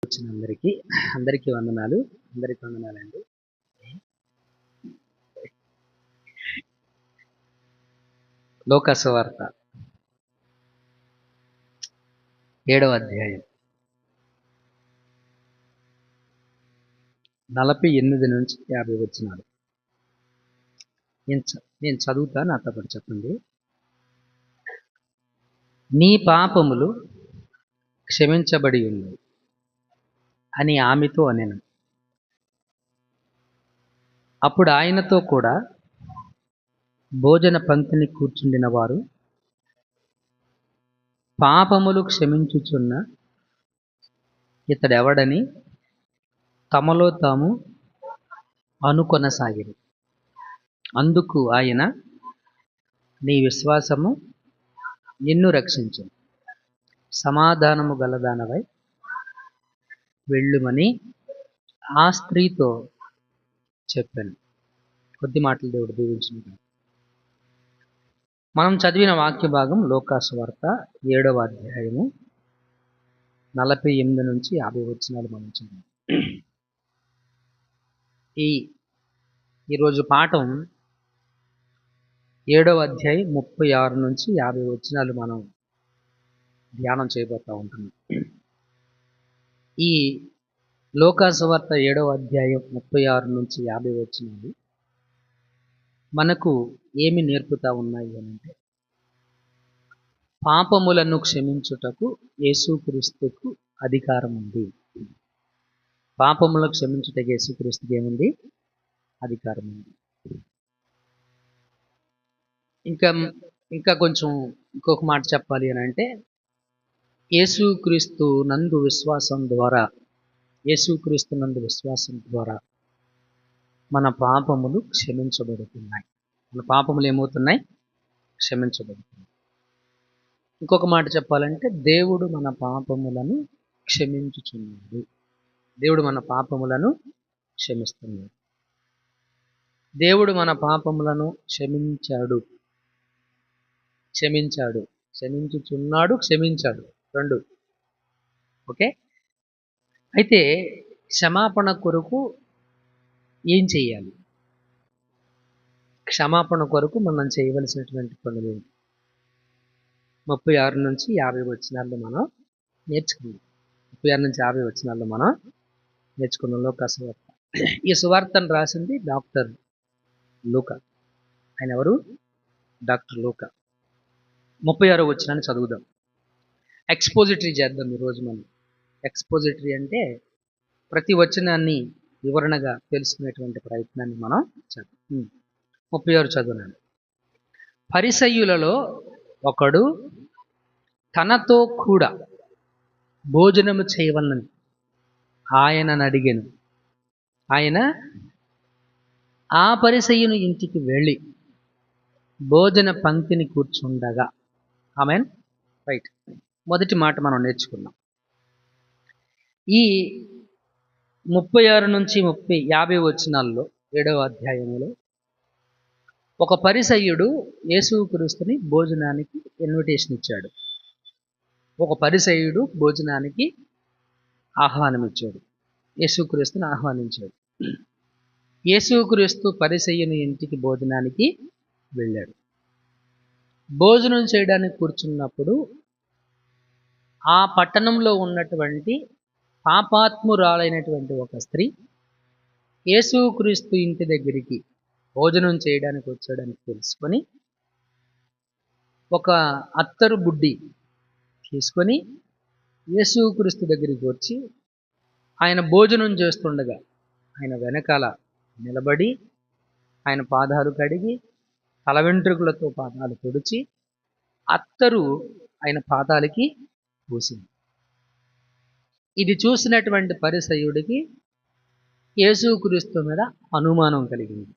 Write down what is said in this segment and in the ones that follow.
వచ్చిన అందరికీ వందనాలండి. లోకసువార్త 7వ అధ్యాయం 48 నుంచి 50 వచనాలు. నేను చదువుతా, నాతో పాటు చెప్పండి. నీ పాపములు క్షమించబడి ఉన్నాయి అని ఆమెతో అనెను. అప్పుడు ఆయనతో కూడా భోజన పంక్తిని కూర్చుండిన వారు, పాపములు క్షమించుచున్న ఇతడెవడని తమలో తాము అనుకొనసాగిరి. అందుకు ఆయన, నీ విశ్వాసము నిన్ను రక్షించును, సమాధానము గలదానవై వెళ్ళుమని ఆ స్త్రీతో చెప్పాను. కొద్ది మాటలు దేవుడు దీవించును. మనం చదివిన వాక్య భాగం లోకసువార్త 7వ అధ్యాయము 48 నుంచి 50 వచనాలు మనం చదివాం. ఈరోజు పాఠం 7వ అధ్యాయం 36 నుంచి 50 వచనాలు మనం ధ్యానం చేయబోతూ ఉంటున్నాం. ఈ లోకసువార్త 7వ అధ్యాయం 36 నుంచి 50 వచనాలు మనకు ఏమి నేర్పుతా ఉన్నాయి అంటే, పాపములను క్షమించుటకు యేసుక్రీస్తుకు అధికారం ఉంది. పాపములను క్షమించుటకు యేసుక్రీస్తుకి ఏముంది? అధికారం ఉంది. ఇంకా కొంచెం ఇంకొక మాట చెప్పాలి అని అంటే, యేసుక్రీస్తు నందు విశ్వాసం ద్వారా మన పాపములు క్షమించబడుతున్నాయి. మన పాపములు ఏమవుతున్నాయి? క్షమించబడుతున్నాయి. ఇంకొక మాట చెప్పాలంటే, దేవుడు మన పాపములను క్షమించుచున్నాడు. దేవుడు మన పాపములను క్షమిస్తున్నాడు. దేవుడు మన పాపములను క్షమించుచున్నాడు, క్షమించాడు, రెండు. ఓకే. అయితే క్షమాపణ కొరకు ఏం చేయాలి? క్షమాపణ కొరకు మనం చేయవలసినటువంటి పనులు 36 నుంచి 50 వచనాల్లో మనం నేర్చుకున్నాం. 36 నుంచి 50 వచనాల్లో మనం నేర్చుకున్నాం లోకసువార్త. ఈ సువార్తను రాసింది డాక్టర్ లూకా. ఆయన ఎవరు? డాక్టర్ లూకా. 36వ వచనాన్ని చదువుదాం. ఎక్స్పోజిటరీ చేద్దాం ఈరోజు మనం. ఎక్స్పోజిటరీ అంటే ప్రతి వచనాన్ని వివరణగా తెలుసుకునేటువంటి ప్రయత్నాన్ని మనం చేద్దాం. 36 చదువునాను. పరిసయ్యులలో ఒకడు తనతో కూడా భోజనము చేయవలనని ఆయనను అడిగాను. ఆయన ఆ పరిసయ్యుని ఇంటికి వెళ్ళి భోజన పంక్తిని కూర్చుండగా. ఆమెన్. రైట్. మొదటి మాట మనం నేర్చుకున్నాం. ఈ 36 నుంచి 50 వచనాల్లో 7వ అధ్యాయంలో ఒక పరిసయ్యుడు యేసుక్రీస్తుని భోజనానికి ఇన్విటేషన్ ఇచ్చాడు. ఒక పరిసయ్యుడు భోజనానికి ఆహ్వానం ఇచ్చాడు. యేసుక్రీస్తుని ఆహ్వానించాడు. యేసుక్రీస్తు పరిసయ్యుని ఇంటికి భోజనానికి వెళ్ళాడు. భోజనం చేయడానికి కూర్చున్నప్పుడు ఆ పట్టణంలో ఉన్నటువంటి పాపాత్మురాలైనటువంటి ఒక స్త్రీ యేసుక్రీస్తు ఇంటి దగ్గరికి భోజనం చేయడానికి వచ్చాడని తెలుసుకొని ఒక అత్తరు బుడ్డి తీసుకొని యేసుక్రీస్తు దగ్గరికి వచ్చి ఆయన భోజనం చేస్తుండగా ఆయన వెనకాల నిలబడి ఆయన పాదాలు కడిగి తల వెంట్రుకలతో పాదాలు పొడిచి అత్తరు ఆయన పాదాలకి పూసింది. ఇది చూసినటువంటి పరిసయ్యుడికి యేసుక్రీస్తు మీద అనుమానం కలిగింది.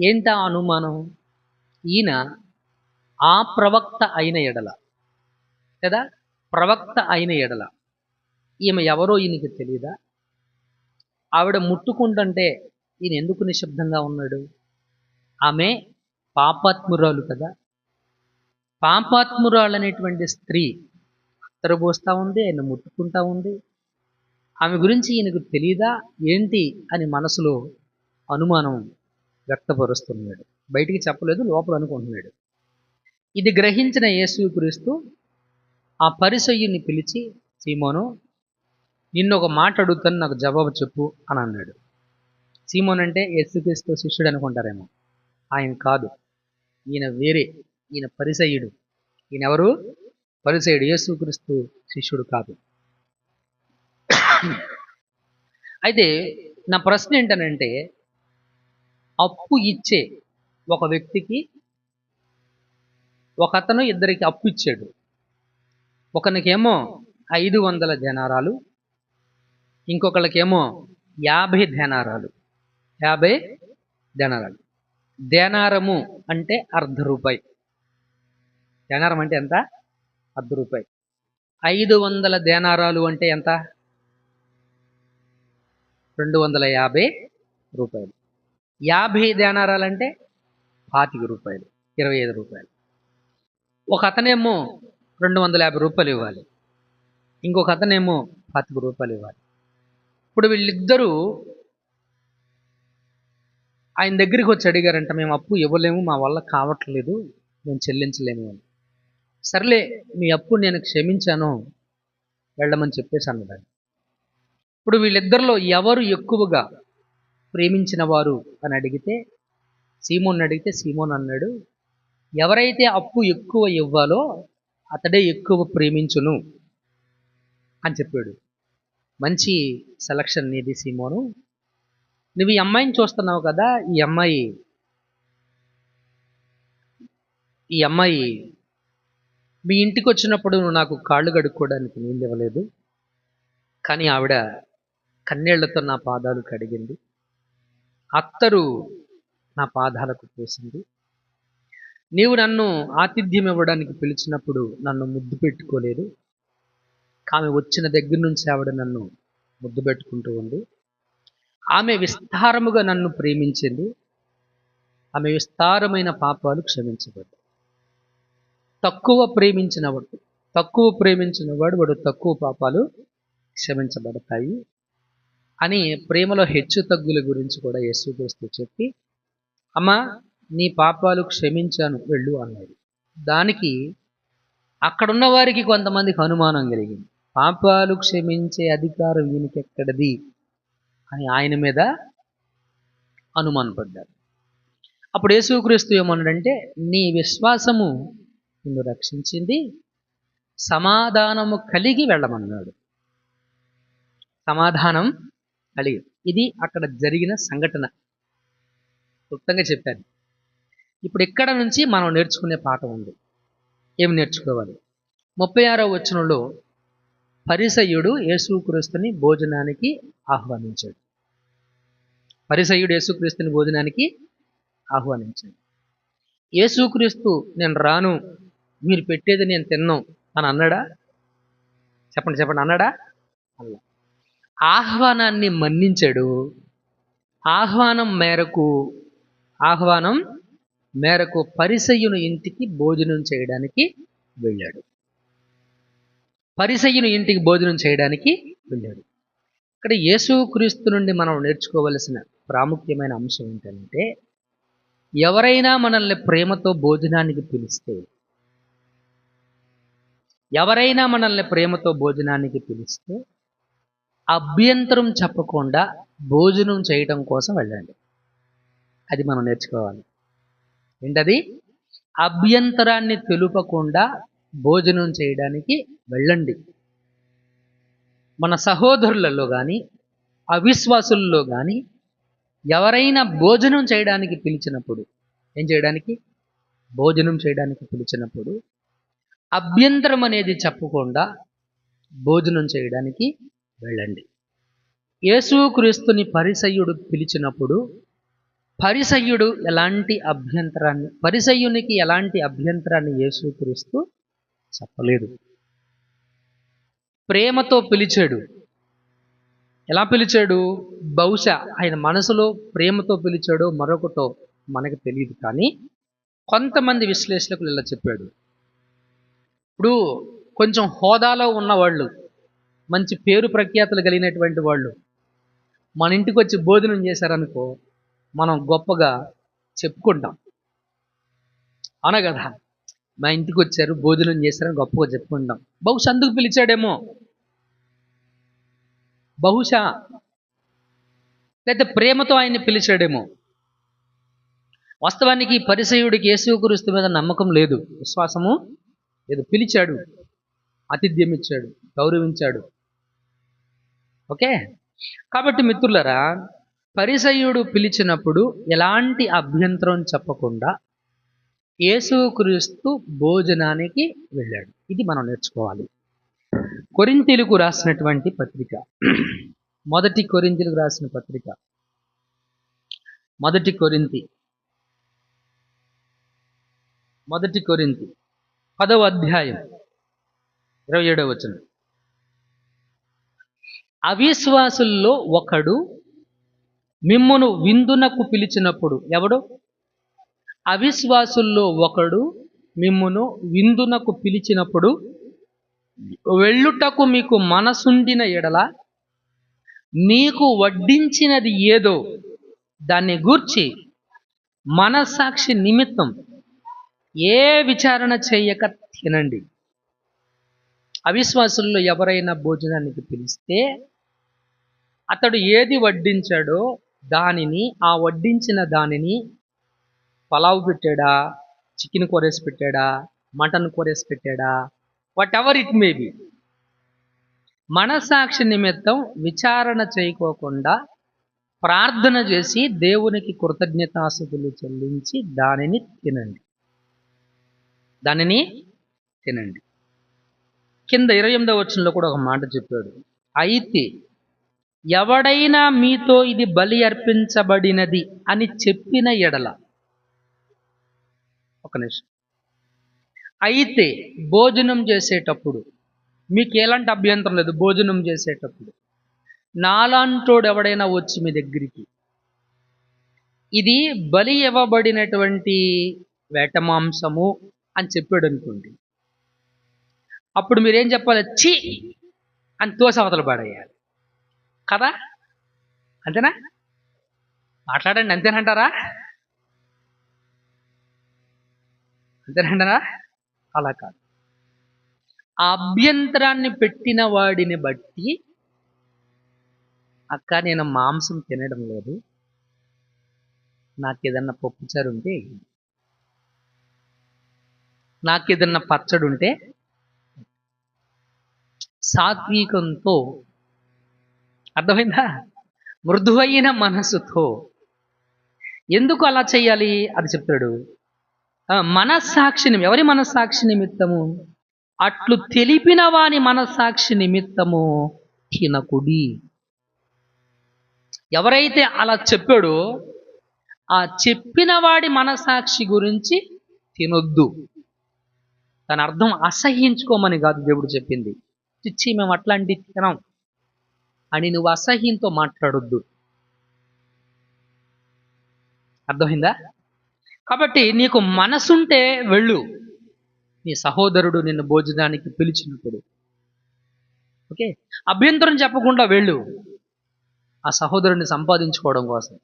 ఏంటా అనుమానం? ఈయన ఆ ప్రవక్త అయిన ఎడల కదా, ప్రవక్త అయిన ఎడల ఈమె ఎవరో ఈయనకి తెలియదా? ఆవిడ ముట్టుకుంటుంటే ఈయన ఎందుకు నిశ్శబ్దంగా ఉన్నాడు? ఆమె పాపాత్మురాలు కదా. పాపాత్మురాలు అనేటువంటి స్త్రీ అత్తరు పోస్తూ ఉంది, ఆయన ముట్టుకుంటా ఉంది. ఆమె గురించి ఈయనకు తెలీదా ఏంటి అని మనసులో అనుమానం వ్యక్తపరుస్తున్నాడు. బయటికి చెప్పలేదు, లోపల అనుకుంటున్నాడు. ఇది గ్రహించిన యేసుక్రీస్తు ఆ పరిసయ్యుని పిలిచి, సీమోను, నిన్ను ఒక మాట అడుగుతాను, నాకు జవాబు చెప్పు అని అన్నాడు. సీమోన్ అంటే యేసుక్రీస్తు శిష్యుడు అనుకుంటారేమో. ఆయన కాదు, ఈయన వేరే, ఈయన పరిసయ్యుడు. ఈయన ఎవరు? పరిసయ్యుడు. యేసుక్రీస్తు శిష్యుడు కాదు. అయితే నా ప్రశ్న ఏంటనంటే, అప్పు ఇచ్చే ఒక వ్యక్తికి ఒకతను ఇద్దరికి అప్పు ఇచ్చాడు. ఒకనికేమో 500 దేనారాలు, ఇంకొకళ్ళకేమో 50 దేనారాలు. 50 దేనారాలు. దేనారము అంటే ₹1/2. దేనారం అంటే ఎంత? ₹1/2. 500 దేనారాలు అంటే ఎంత? ₹250. 50 దేనారాలు అంటే ₹25. ₹25. ఒక అతనేమో ₹250 ఇవ్వాలి, ఇంకొక అతనేమో ₹25 ఇవ్వాలి. ఇప్పుడు వీళ్ళిద్దరూ ఆయన దగ్గరికి వచ్చి అడిగారంట, మేము అప్పు ఇవ్వలేము, మా వల్ల కావట్లేదు, మేము చెల్లించలేము అని. సర్లే, మీ అప్పు నేను క్షమించాను, వెళ్ళమని చెప్పేసి అన్నాడు. ఇప్పుడు వీళ్ళిద్దరిలో ఎవరు ఎక్కువగా ప్రేమించిన వారు అని అడిగితే, సీమోన్ అడిగితే సీమోన్ అన్నాడు, ఎవరైతే అప్పు ఎక్కువ ఇవ్వాలో అతడే ఎక్కువ ప్రేమించును అని చెప్పాడు. మంచి సెలక్షన్ నీది సీమోను. నువ్వు ఈ అమ్మాయిని చూస్తున్నావు కదా, ఈ అమ్మాయి మీ ఇంటికి వచ్చినప్పుడు నువ్వు నాకు కాళ్ళు కడుక్కోవడానికి నీళ్ళు ఇవ్వలేదు, కానీ ఆవిడ కన్నీళ్లతో నా పాదాలు కడిగింది, అత్తరు నా పాదాలకు పూసింది. నీవు నన్ను ఆతిథ్యం ఇవ్వడానికి పిలిచినప్పుడు నన్ను ముద్దు పెట్టుకోలేదు, ఆమె వచ్చిన దగ్గర నుంచి ఆవిడ నన్ను ముద్దు పెట్టుకుంటూ ఉంది. ఆమె విస్తారముగా నన్ను ప్రేమించింది, ఆమె విస్తారమైన పాపాలు క్షమించబడ్డాయి. తక్కువ ప్రేమించిన వాడు తక్కువ పాపాలు క్షమించబడతాయి అని ప్రేమలో హెచ్చు తగ్గుల గురించి కూడా యేసుక్రీస్తు చెప్పి, అమ్మా నీ పాపాలు క్షమించాను, వెళ్ళు అన్నాడు. దానికి అక్కడున్న వారికి కొంతమందికి అనుమానం కలిగింది. పాపాలు క్షమించే అధికారం ఈయనకి ఎక్కడది అని ఆయన మీద అనుమానపడ్డారు. అప్పుడు యేసుక్రీస్తు ఏమన్నాడంటే, నీ విశ్వాసము నిన్ను రక్షించింది, సమాధానము కలిగి వెళ్ళమన్నాడు. సమాధానం కలిగి. ఇది అక్కడ జరిగిన సంఘటన, క్లుప్తంగా చెప్పాను. ఇప్పుడు ఇక్కడ నుంచి మనం నేర్చుకునే పాఠం ఉంది. ఏమి నేర్చుకోవాలి? 36వ వచనంలో పరిసయ్యుడు యేసుక్రీస్తుని భోజనానికి ఆహ్వానించాడు. పరిసయ్యుడు యేసుక్రీస్తుని భోజనానికి ఆహ్వానించాడు. యేసుక్రీస్తు నేను రాను, మీరు పెట్టేది నేను తిన్నాం అని అన్నాడా? చెప్పండి అన్నాడా? అలా ఆహ్వానాన్ని మన్నించాడు. ఆహ్వానం మేరకు పరిసయ్యుని ఇంటికి భోజనం చేయడానికి వెళ్ళాడు. ఇక్కడ యేసుక్రీస్తు నుండి మనం నేర్చుకోవలసిన ప్రాముఖ్యమైన అంశం ఏంటంటే, ఎవరైనా మనల్ని ప్రేమతో భోజనానికి పిలిస్తే అభ్యంతరం చెప్పకుండా భోజనం చేయడం కోసం వెళ్ళండి. అది మనం నేర్చుకోవాలి. ఏంటది? అభ్యంతరాన్ని తెలుపకుండా భోజనం చేయడానికి వెళ్ళండి. మన సహోదరులలో కానీ అవిశ్వాసుల్లో కానీ ఎవరైనా భోజనం చేయడానికి పిలిచినప్పుడు అభ్యంతరం అనేది చెప్పకుండా భోజనం చేయడానికి వెళ్ళండి. యేసుక్రీస్తుని పరిసయ్యుడు పిలిచినప్పుడు పరిసయ్యునికి ఎలాంటి అభ్యంతరాన్ని యేసుక్రీస్తు చెప్పలేదు. ప్రేమతో పిలిచాడు. ఎలా పిలిచాడు? బహుశా ఆయన మనసులో ప్రేమతో పిలిచాడో మరొకటో మనకు తెలియదు, కానీ కొంతమంది విశ్లేషకులు ఇలా చెప్పాడు. ఇప్పుడు కొంచెం హోదాలో ఉన్నవాళ్ళు, మంచి పేరు ప్రఖ్యాతులు కలిగినటువంటి వాళ్ళు మన ఇంటికి వచ్చి భోజనం చేశారనుకో, మనం గొప్పగా చెప్పుకుంటాం. అవునా కదా? మా ఇంటికి వచ్చారు, భోజనం చేశారని గొప్పగా చెప్పుకుంటాం. బహుశా అందుకు పిలిచాడేమో, బహుశా లేదా ప్రేమతో ఆయన్ని పిలిచాడేమో. వాస్తవానికి పరిసయ్యుడికి యేసుక్రీస్తు మీద నమ్మకం లేదు, విశ్వాసము లేదు. పిలిచాడు, ఆతిథ్యం ఇచ్చాడు, గౌరవించాడు. ఓకే. కాబట్టి మిత్రులరా, పరిసయ్యుడు పిలిచినప్పుడు ఎలాంటి అభ్యంతరం చెప్పకుండా యేసుక్రీస్తు భోజనానికి వెళ్ళాడు. ఇది మనం నేర్చుకోవాలి. కొరింథీయులకు రాసినటువంటి పత్రిక, మొదటి కొరింథీయులకు రాసిన పత్రిక, మొదటి కొరింథీ 10వ అధ్యాయం 27వ వచనం. అవిశ్వాసుల్లో ఒకడు మిమ్మును విందునకు పిలిచినప్పుడు, ఎవడు? అవిశ్వాసుల్లో ఒకడు మిమ్మును విందునకు పిలిచినప్పుడు వెళ్ళుటకు మీకు మనసుండిన ఎడల మీకు వడ్డించినది ఏదో దాన్ని గూర్చి మనస్సాక్షి నిమిత్తం ఏ విచారణ చేయక తినండి. అవిశ్వాసుల్లో ఎవరైనా భోజనానికి పిలిస్తే అతడు ఏది వడ్డించాడో దానిని, ఆ వడ్డించిన దానిని, పలావ్ పెట్టాడా, చికెన్ కూరేసి పెట్టాడా, మటన్ కూరేసి పెట్టాడా, what ever it may be, మనస్సాక్షి నిమిత్తం విచారణ చేయకోకుండా ప్రార్థన చేసి దేవునికి కృతజ్ఞతాస్తుతులు చెల్లించి దానిని తినండి. కింద 28వ వచనంలో కూడా ఒక మాట చెప్పాడు. అయితే ఎవడైనా మీతో ఇది బలి అర్పించబడినది అని చెప్పిన ఎడల, ఒక నిమిషం, అయితే భోజనం చేసేటప్పుడు మీకు ఎలాంటి అభ్యంతరం లేదు. భోజనం చేసేటప్పుడు నాలాంటోడు ఎవడైనా వచ్చి మీ దగ్గరికి ఇది బలి ఇవ్వబడినటువంటి వేట మాంసము అని చెప్పాడు అనుకోండి, అప్పుడు మీరేం చెప్పాలి? ఛీ అని తోసవతలు పడేయాలి కదా? అంతేనా? మాట్లాడండి, అంతేనంటారా? అలా కాదు. ఆ అభ్యంతరాన్ని పెట్టిన వాడిని బట్టి, అక్క నేను మాంసం తినడం లేదు, నాకు ఏదన్నా పప్పుచారు ఉంటే, నాకు ఏదన్నా పచ్చడి ఉంటే, సాత్వికంతో, అర్థమైందా? మృదువైన మనసుతో. ఎందుకు అలా చేయాలి అది చెప్తాడు. మనస్సాక్షి, ఎవరి మనస్సాక్షి నిమిత్తము? అట్లు తెలిపిన వాని మనస్సాక్షి నిమిత్తము తినకుడి. ఎవరైతే అలా చెప్పాడో ఆ చెప్పిన వాడి మనస్సాక్షి గురించి తినొద్దు. దాని అర్థం అసహ్యించుకోమని కాదు దేవుడు చెప్పింది. చిచ్చి మేము అట్లాంటి తినం అని నువ్వు అసహ్యంతో మాట్లాడొద్దు. అర్థమైందా? కాబట్టి నీకు మనసుంటే వెళ్ళు, నీ సహోదరుడు నిన్ను భోజనానికి పిలిచినప్పుడు. ఓకే, అభ్యంతరం చెప్పకుండా వెళ్ళు, ఆ సహోదరుడిని సంపాదించుకోవడం కోసం.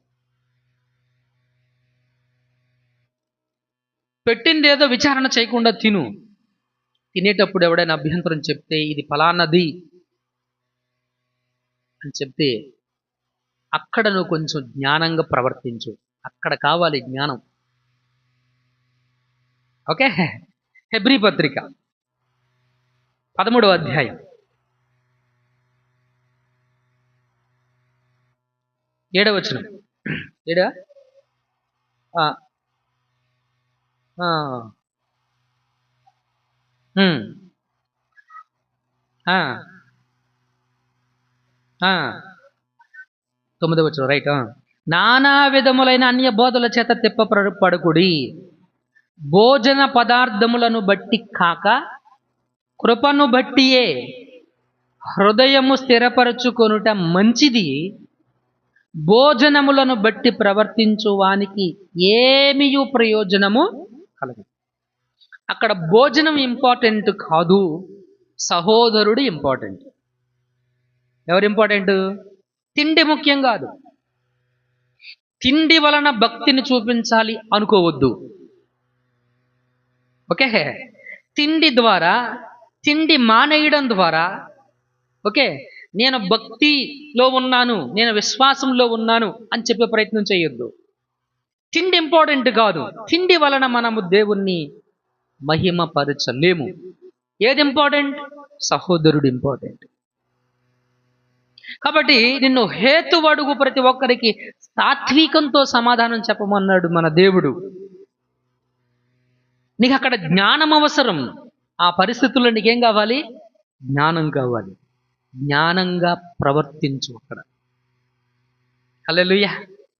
పెట్టింది ఏదో విచారణ చేయకుండా తిను. తినేటప్పుడు ఎవడైనా అభ్యంతరం చెప్తే ఇది ఫలానది అని చెప్తే అక్కడ నువ్వు కొంచెం జ్ఞానంగా ప్రవర్తించు. అక్కడ కావాలి జ్ఞానం. ఓకే. హెబ్రీ పత్రిక 13వ అధ్యాయం 7వ వచనం. 7 9వ వచనం, రైట్. నానా విధములైన అన్య బోధల చేత తిప్పపడకుడి, భోజన పదార్థములను బట్టి కాక కృపను బట్టియే హృదయము స్థిరపరచుకొనుట మంచిది. భోజనములను బట్టి ప్రవర్తించు వానికి ఏమియు ప్రయోజనము కలగదు. అక్కడ భోజనం ఇంపార్టెంట్ కాదు, సహోదరుడు ఇంపార్టెంట్. ఎవరు ఇంపార్టెంట్? తిండి ముఖ్యం కాదు. తిండి వలన భక్తిని చూపించాలి అనుకోవద్దు. ఓకే, తిండి ద్వారా, తిండి మానేయడం ద్వారా, ఓకే, నేను భక్తిలో ఉన్నాను, నేను విశ్వాసంలో ఉన్నాను అని చెప్పే ప్రయత్నం చేయొద్దు. తిండి ఇంపార్టెంట్ కాదు. తిండి వలన మనము దేవుణ్ణి మహిమపరచలేము. ఏది ఇంపార్టెంట్? సహోదరుడు ఇంపార్టెంట్. కాబట్టి నిన్ను హేతువడుగు ప్రతి ఒక్కరికి సాత్వికంతో సమాధానం చెప్పమన్నాడు మన దేవుడు. నీకు అక్కడ జ్ఞానం అవసరం. ఆ పరిస్థితుల్లో నీకేం కావాలి? జ్ఞానం కావాలి. జ్ఞానంగా ప్రవర్తించు అక్కడ. హల్లెలూయా.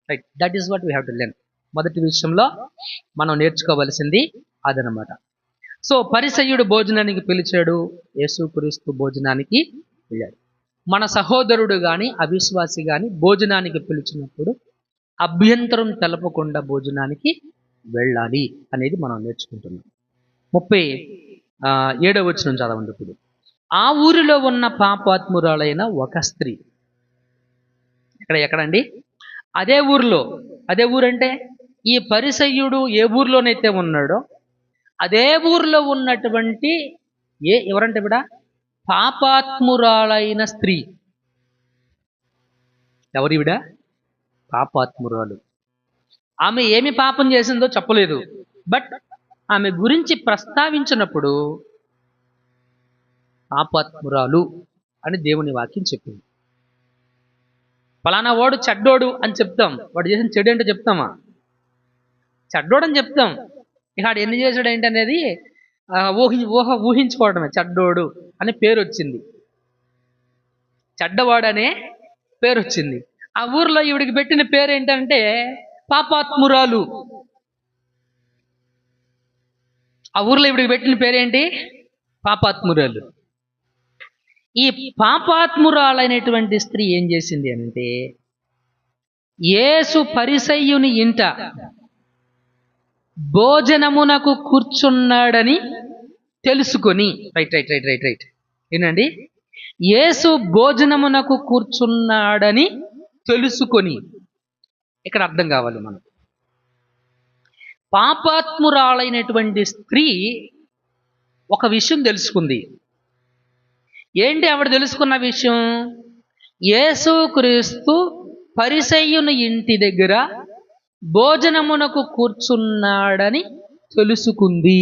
Right, that is what we have to learn. మొదటి విషయంలో మనం నేర్చుకోవలసింది అదనమాట. సో పరిసయ్యుడు భోజనానికి పిలిచాడు, యేసుక్రీస్తు భోజనానికి వెళ్ళాడు. మన సహోదరుడు కానీ అవిశ్వాసి కానీ భోజనానికి పిలిచినప్పుడు అభ్యంతరం తెలపకుండా భోజనానికి వెళ్ళాలి అనేది మనం నేర్చుకుంటున్నాం. 37వ వచనం చదవండి ఇప్పుడు. ఆ ఊరిలో ఉన్న పాపాత్మురాలైన ఒక స్త్రీ. ఎక్కడండి? అదే ఊరిలో. అదే ఊరంటే ఈ పరిసయ్యుడు ఏ ఊరిలోనైతే ఉన్నాడో అదే ఊరిలో ఉన్నటువంటి ఎవరంటే ఇవిడ? పాపాత్మురాలైన స్త్రీ. ఎవరివిడ? పాపాత్మురాలు. ఆమె ఏమి పాపం చేసిందో చెప్పలేదు, బట్ ఆమె గురించి ప్రస్తావించినప్పుడు పాపాత్మురాలు అని దేవుని వాక్యం చెప్పింది. ఫలానా వాడు చెడ్డోడు అని చెప్తాం, వాడు చేసిన చెడు ఏంటో చెప్తామా? చెడ్డోడు అని చెప్తాం. ఇక ఆడు ఎన్ని చేశాడు ఏంటి అనేది ఊహించుకోవడమే. చెడ్డోడు అనే పేరు వచ్చింది, చెడ్డవాడు అనే పేరు వచ్చింది. ఆ ఊర్లో ఈవిడికి పెట్టిన పేరు ఏంటంటే పాపాత్మురాలు. ఆ ఊర్లో ఈవిడికి పెట్టిన పేరేంటి? పాపాత్మురాలు. ఈ పాపాత్మురాలైనటువంటి స్త్రీ ఏం చేసింది అంటే, యేసు పరిసయ్యుని ఇంట భోజనమునకు కూర్చున్నాడని తెలుసుకొని, రైట్ ఏనండి, యేసు భోజనమునకు కూర్చున్నాడని తెలుసుకొని, ఇక్కడ అర్థం కావాలి మనకు. పాపాత్మురాలైనటువంటి స్త్రీ ఒక విషయం తెలుసుకుంది. ఏంటి ఆవిడ తెలుసుకున్న విషయం? యేసుక్రీస్తు పరిసయ్యుని ఇంటి దగ్గర భోజనమునకు కూర్చున్నాడని తెలుసుకుంది.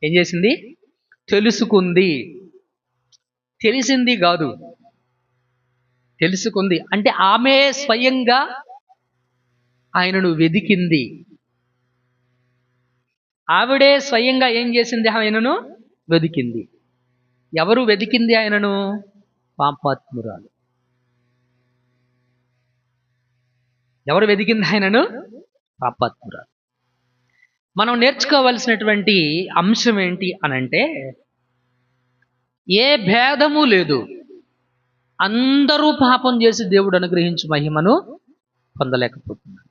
ఏం చేసింది? తెలుసుకుంది. తెలిసింది కాదు, తెలుసుకుంది. అంటే ఆమె స్వయంగా ఆయనను వెదికింది. ఆవిడే స్వయంగా ఏం చేసింది? ఆయనను వెదికింది. ఎవరు వెదికింది ఆయనను? పాపాత్మురాలు. ఎవరు వెదికింది ఆయనను? పాపాత్మురాలు. మనం నేర్చుకోవలసినటువంటి అంశం ఏంటి అనంటే, ఏ భేదము లేదు, అందరూ పాపం చేసి దేవుడు అనుగ్రహించు మహిమను పొందలేకపోతున్నారు.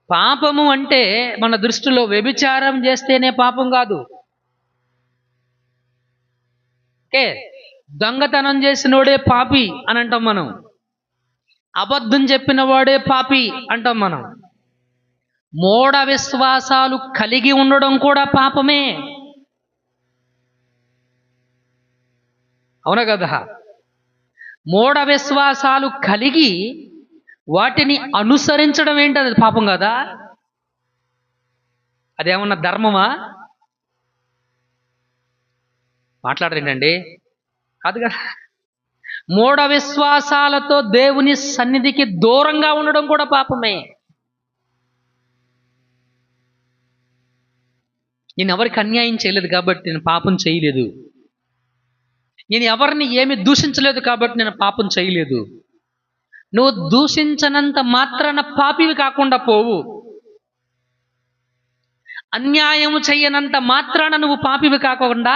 పాపము అంటే మన దృష్టిలో వ్యభిచారం చేస్తేనే పాపం కాదు. ఓకే, దొంగతనం చేసినోడే పాపి అని అంటాం మనం. అబద్ధం చెప్పిన వాడే పాపి అంటాం మనం. మూఢ విశ్వాసాలు కలిగి ఉండడం కూడా పాపమే. అవునా కదా? మూఢ విశ్వాసాలు కలిగి వాటిని అనుసరించడం ఏంటి? అది పాపం కదా? అదేమన్నా ధర్మమా? మాట్లాడరేంటండి? కాదు కదా. మూఢ విశ్వాసాలతో దేవుని సన్నిధికి దూరంగా ఉండడం కూడా పాపమే. నేను ఎవరికి అన్యాయం చేయలేదు కాబట్టి నేను పాపం చేయలేదు. నేను ఎవరిని ఏమి దూషించలేదు కాబట్టి నేను పాపం చేయలేదు. నువ్వు దూషించనంత మాత్రాన పాపివి కాకుండా పోవు. అన్యాయము చెయ్యనంత మాత్రాన నువ్వు పాపివి కాకుండా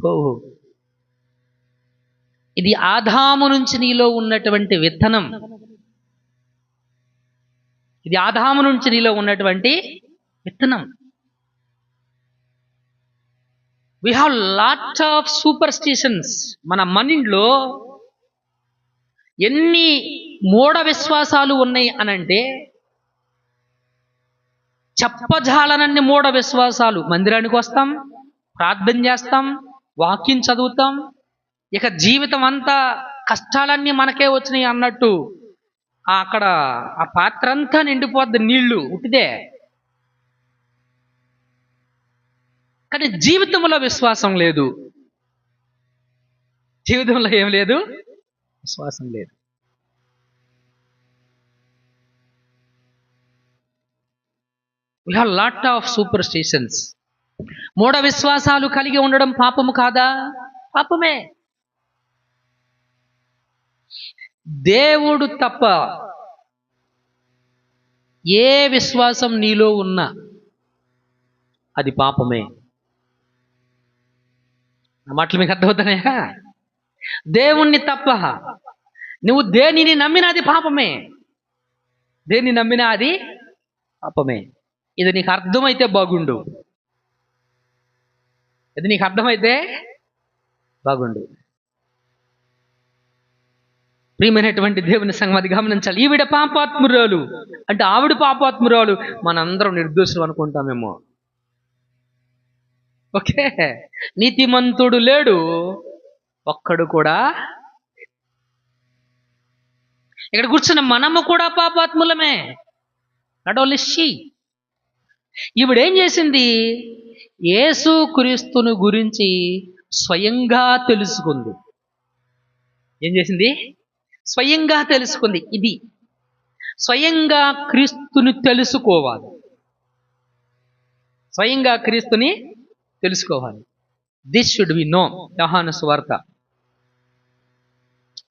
పోవు. ఇది ఆదాము నుంచి నీలో ఉన్నటువంటి విత్తనం. ఇది ఆదాము నుంచి నీలో ఉన్నటువంటి విత్తనం. We have lot of superstitions. మన మైండ్లో ఎన్ని మూఢ విశ్వాసాలు ఉన్నాయి అనంటే చెప్పజాలనన్ని మూఢ విశ్వాసాలు. మందిరానికి వస్తాం, ప్రార్థన చేస్తాం, వాక్యం చదువుతాం, ఇక జీవితం అంతా కష్టాలన్నీ మనకే వచ్చినాయి అన్నట్టు అక్కడ ఆ పాత్ర అంతా నిండిపోద్ది, నీళ్లు ఉట్టిదే. కానీ జీవితంలో విశ్వాసం లేదు. జీవితంలో ఏం లేదు? విశ్వాసం లేదు. We have lot of superstitions. మూఢ విశ్వాసాలు కలిగి ఉండడం పాపము కాదా? పాపమే. దేవుడు తప్ప ఏ విశ్వాసం నీలో ఉన్నా అది పాపమే. ఆ మాటలు మీకు అర్థమవుతున్నాయా? దేవుణ్ణి తప్ప నువ్వు దేనిని నమ్మినా అది పాపమే. దేన్ని నమ్మినా అది పాపమే. ఇది నీకు అర్థమైతే బాగుండు. ఇది నీకు అర్థమైతే బాగుండు. ప్రియమైనటువంటి దేవుని సంగం అది గమనించాలి. ఈవిడ పాపాత్మురాలు అంటే ఆవిడ పాపాత్మురాలు, మనందరం నిర్దోషులు అనుకుంటామేమో. ఓకే, నీతిమంతుడు లేడు ఒక్కడు కూడా. ఇక్కడ కూర్చున్న మనము కూడా పాపాత్ములమే. Not only she. ఈవిడేం చేసింది? యేసు క్రీస్తుని గురించి స్వయంగా తెలుసుకుంది. ఏం చేసింది? స్వయంగా తెలుసుకుంది. ఇది స్వయంగా క్రీస్తుని తెలుసుకోవాలి. స్వయంగా క్రీస్తుని తెలుసుకోవాలి. This should we know. Yohanu సువార్త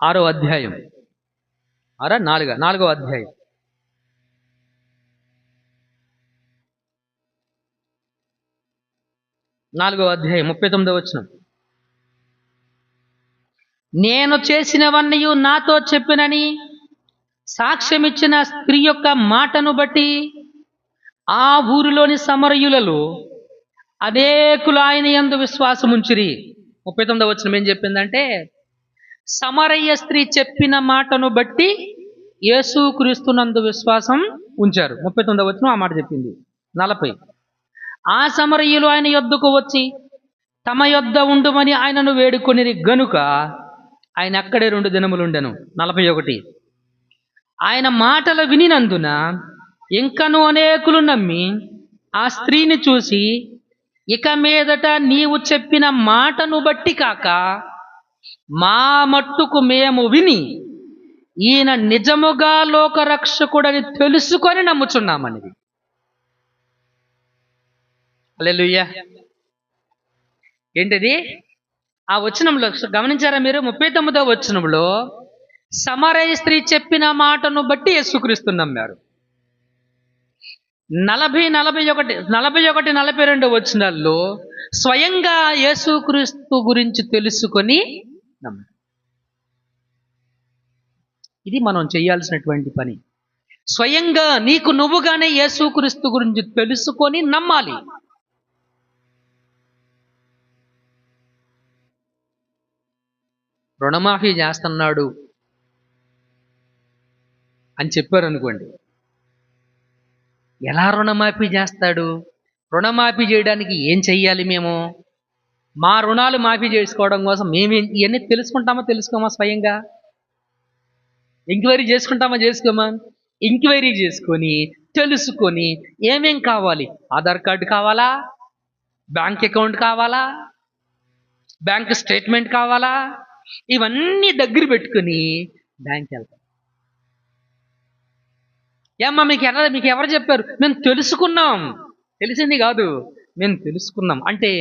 6వ అధ్యాయం, 4వ అధ్యాయం 4వ అధ్యాయం 39వ వచనం. నేను చేసినవన్నీ నాతో చెప్పినని సాక్ష్యమిచ్చిన స్త్రీ యొక్క మాటను బట్టి ఆ ఊరిలోని సమరయులలో అనేకులు ఆయన యందు విశ్వాసం ఉంచిరి. 39వ వచనం ఏం చెప్పిందంటే, సమరయ్య స్త్రీ చెప్పిన మాటను బట్టి యేసు క్రీస్తునందు విశ్వాసం ఉంచారు. 39వ వచనం ఆ మాట చెప్పింది. 40, ఆ సమరయులు ఆయన యొద్దకు వచ్చి తమ యొద్ద ఉండుమని ఆయనను వేడుకొనిరి గనుక ఆయన అక్కడే 2 దినములుండెను. 41, ఆయన మాటలు వినినందున ఇంకను అనేకులు నమ్మి ఆ స్త్రీని చూసి, ఇక మీదట నీవు చెప్పిన మాటను బట్టి కాక మా మట్టుకు మేము విని ఈయన నిజముగా లోకరక్షకుడని తెలుసుకొని నమ్ముచున్నామని. హల్లెలూయా. ఏంటిది? ఆ వచనంలో గమనించారా మీరు? 39వ వచనంలో సమరయ స్త్రీ చెప్పిన మాటను బట్టి యేసుక్రీస్తు నమ్మారు. 40, 41, 42 వచనాల్లో స్వయంగా యేసుక్రీస్తు గురించి తెలుసుకొని నమ్మారు. ఇది మనం చేయాల్సినటువంటి పని. స్వయంగా నీకు నువ్వుగానే యేసుక్రీస్తు గురించి తెలుసుకొని నమ్మాలి. రుణమాఫీ చేస్తున్నాడు అని చెప్పారు అనుకోండి, ఎలా రుణమాఫీ చేస్తాడు? రుణమాఫీ చేయడానికి ఏం చెయ్యాలి? మేము మా రుణాలు మాఫీ చేసుకోవడం కోసం మేము ఇవన్నీ తెలుసుకోమా? స్వయంగా ఎంక్వైరీ చేసుకోమా? ఎంక్వైరీ చేసుకొని తెలుసుకొని ఏమేం కావాలి? ఆధార్ కార్డు కావాలా? బ్యాంక్ అకౌంట్ కావాలా? బ్యాంక్ స్టేట్మెంట్ కావాలా? ఇవన్నీ దగ్గర పెట్టుకుని బ్యాంక్ వెళ్తాం. ఏమ్మా మీకు ఎవరు చెప్పారు? మేము తెలుసుకున్నాం. తెలిసింది కాదు, మేము తెలుసుకున్నాం అంటే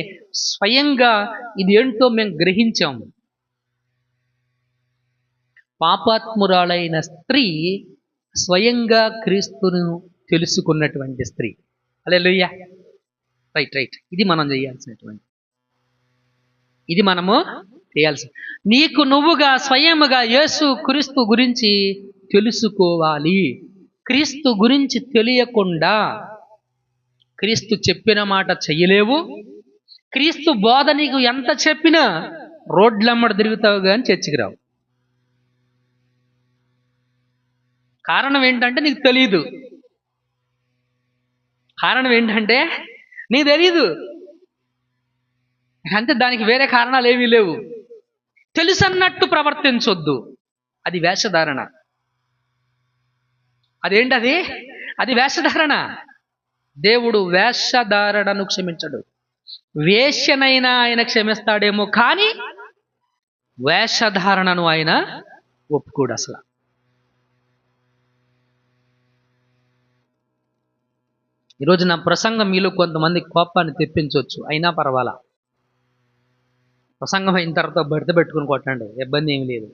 స్వయంగా ఇది ఏంటో మేము గ్రహించాం. పాపాత్మురాలైన స్త్రీ స్వయంగా క్రీస్తును తెలుసుకున్నటువంటి స్త్రీ. హల్లెలూయా. రైట్. ఇది మనం చేయాల్సి. నీకు నువ్వుగా స్వయముగా యేసు క్రీస్తు గురించి తెలుసుకోవాలి. క్రీస్తు గురించి తెలియకుండా క్రీస్తు చెప్పిన మాట చెయ్యలేవు. క్రీస్తు బోధ నీకు ఎంత చెప్పినా రోడ్లమ్మడ తిరుగుతావు కానీ చర్చికి రావు. కారణం ఏంటంటే నీకు తెలియదు. కారణం ఏంటంటే నీకు తెలియదు అంతే. దానికి వేరే కారణాలు ఏమీ లేవు. తెలుసు అన్నట్టు ప్రవర్తించొద్దు, అది వేషధారణ. అదేంటది? అది వేషధారణ. దేవుడు వేషధారణను క్షమించడు. వేశ్యనైనా ఆయన క్షమిస్తాడేమో కానీ వేషధారణను ఆయన ఒప్పుకోడు అసలు. ఈరోజు నా ప్రసంగం మీలో కొంతమంది కోపాన్ని తెప్పించవచ్చు, అయినా పర్వాలా. ప్రసంగం అయిన తర్వాత బడిత పెట్టుకుని కొట్టండి, ఇబ్బంది ఏమి లేదు.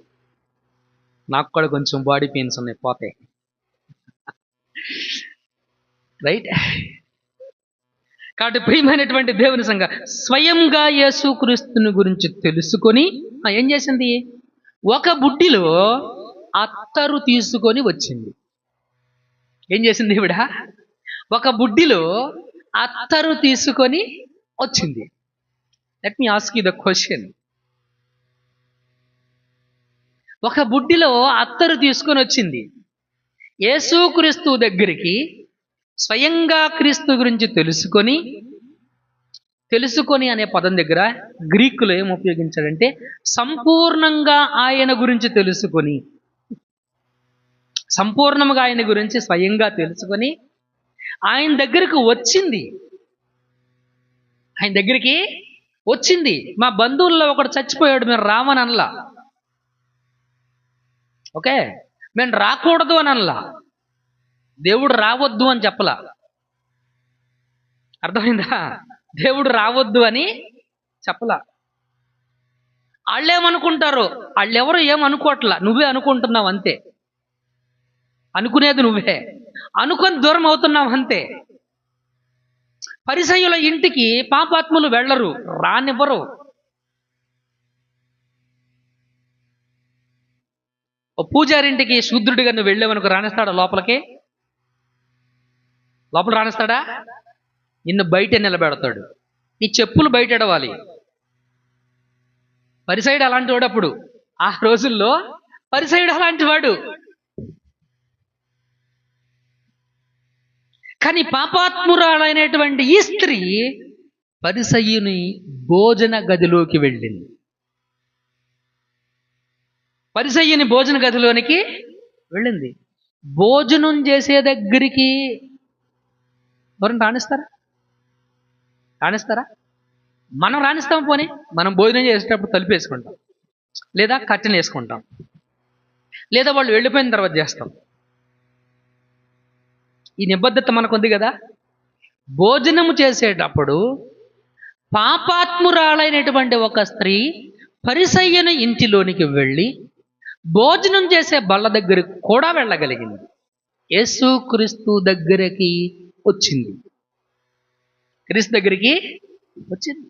నాకు కూడా కొంచెం బాడీ పెయిన్స్ ఉన్నాయి, పోతాయి. రైట్? కాబట్టి ప్రియమైనటువంటి దేవుని సంఘ, స్వయంగా యేసుక్రీస్తుని గురించి తెలుసుకొని ఏం చేసింది? ఒక బుడ్డిలో అత్తరు తీసుకొని వచ్చింది. ఏం చేసింది ఈవిడ? ఒక బుడ్డిలో అత్తరు తీసుకొని వచ్చింది. Let me ask you the question. ఒక బుడ్డిలో అత్తరు తీసుకొని వచ్చింది. యేసుక్రీస్తు దగ్గరికి స్వయంగా క్రీస్తు గురించి తెలుసుకొని అనే పదం దగ్గర గ్రీకులో ఏం ఉపయోగించాడంటే సంపూర్ణంగా ఆయన గురించి తెలుసుకొని, సంపూర్ణంగా ఆయన గురించి స్వయంగా తెలుసుకొని ఆయన దగ్గరికి వచ్చింది. ఆయన దగ్గరికి వచ్చింది. మా బంధువుల్లో ఒకడు చచ్చిపోయాడు, మేము రామని అనలా. ఓకే, మేము రాకూడదు అని అనలా. దేవుడు రావద్దు అని చెప్పలా. అర్థమైందా? దేవుడు రావద్దు అని చెప్పలా. వాళ్ళేమనుకుంటారు? వాళ్ళెవరు ఏమనుకోవట్లా, నువ్వే అనుకుంటున్నావు అంతే. అనుకునేది నువ్వే, అనుకొని దూరం అవుతున్నావు అంతే. పరిసయ్యుల ఇంటికి పాపాత్ములు వెళ్ళరు, రానివ్వరు. ఓ పూజారింటికి శూద్రుడిగా నువ్వు వెళ్ళావనుకో, రాణిస్తాడా లోపలికి? లోపల రాణిస్తాడా? నిన్ను బయట నిలబెడతాడు, నీ చెప్పులు బయట ఎడవాలి. పరిసయుడు అలాంటి వాడు. అప్పుడు ఆ రోజుల్లో పరిసయుడు అలాంటి వాడు. కానీ పాపాత్మురాలైనటువంటి ఈ స్త్రీ పరిసయ్యుని భోజన గదిలోకి వెళ్ళింది. పరిసయ్యుని భోజన గదిలోనికి వెళ్ళింది. భోజనం చేసే దగ్గరికి ఎవరైనా రాణిస్తారా? మనం రాణిస్తాం. పోనీ మనం భోజనం చేసేటప్పుడు తలుపు వేసుకుంటాం, లేదా కట్టెను వేసుకుంటాం, లేదా వాళ్ళు వెళ్ళిపోయిన తర్వాత చేస్తాం. ఈ నిబద్ధత మనకుంది కదా. భోజనము చేసేటప్పుడు పాపాత్మురాలైనటువంటి ఒక స్త్రీ పరిసయ్యుని ఇంటిలోనికి వెళ్ళి భోజనం చేసే బల్ల దగ్గరికి కూడా వెళ్ళగలిగింది. యేసుక్రీస్తు దగ్గరికి వచ్చింది. క్రీస్తు దగ్గరికి వచ్చింది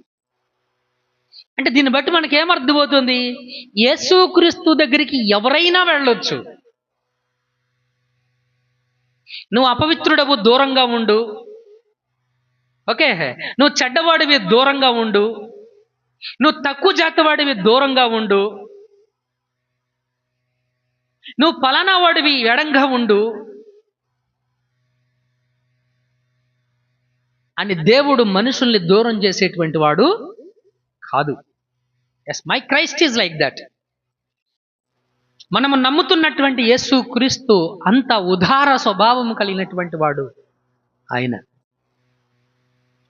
అంటే దీన్ని బట్టి మనకేమర్థమవుతుంది? యేసుక్రీస్తు దగ్గరికి ఎవరైనా వెళ్ళొచ్చు. నువ్వు అపవిత్రుడవు, దూరంగా ఉండు. ఓకే, నువ్వు చెడ్డవాడివి, దూరంగా ఉండు. నువ్వు తక్కువ జాతివాడివి, దూరంగా ఉండు. నువ్వు పలానా వాడివి, ఎడంగా ఉండు అని దేవుడు మనుషుల్ని దూరం చేసేటువంటి వాడు కాదు. Yes, my Christ is like that. మనము నమ్ముతున్నటువంటి యేసు క్రీస్తు అంత ఉదార స్వభావం కలిగినటువంటి వాడు. ఆయన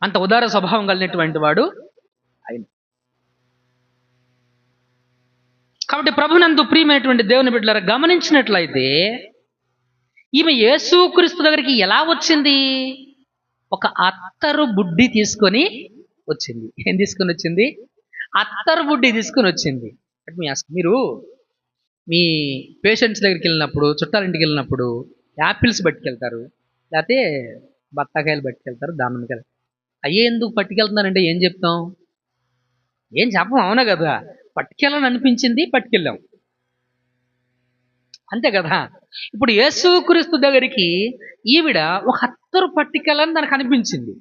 అంత ఉదార స్వభావం కలిగినటువంటి వాడు ఆయన. కాబట్టి ప్రభునందు ప్రియమైనటువంటి దేవుని బిడ్డలారా, గమనించినట్లయితే ఈమె యేసుక్రీస్తు దగ్గరికి ఎలా వచ్చింది? ఒక అత్తరు బుడ్డి తీసుకొని వచ్చింది. ఏం తీసుకొని వచ్చింది? అత్తరు బుడ్డి తీసుకొని వచ్చింది. మీరు మీ పేషెంట్స్ దగ్గరికి వెళ్ళినప్పుడు, చుట్టాలింటికి వెళ్ళినప్పుడు యాపిల్స్ పట్టుకెళ్తారు, లేకపోతే బత్తాకాయలు పట్టుకెళ్తారు, దానిమ్మకాయలు. అయ్యే ఎందుకు పట్టుకెళ్తున్నారంటే ఏం చెప్తాం? ఏం చెప్పం, అవునా కదా? పట్టుకెళ్ళని అనిపించింది, పట్టుకెళ్ళాం, అంతే కదా. ఇప్పుడు యేసుక్రీస్తు దగ్గరికి ఈవిడ ఒక అత్తరు పట్టుకెళ్ళని దానికి అనిపించింది.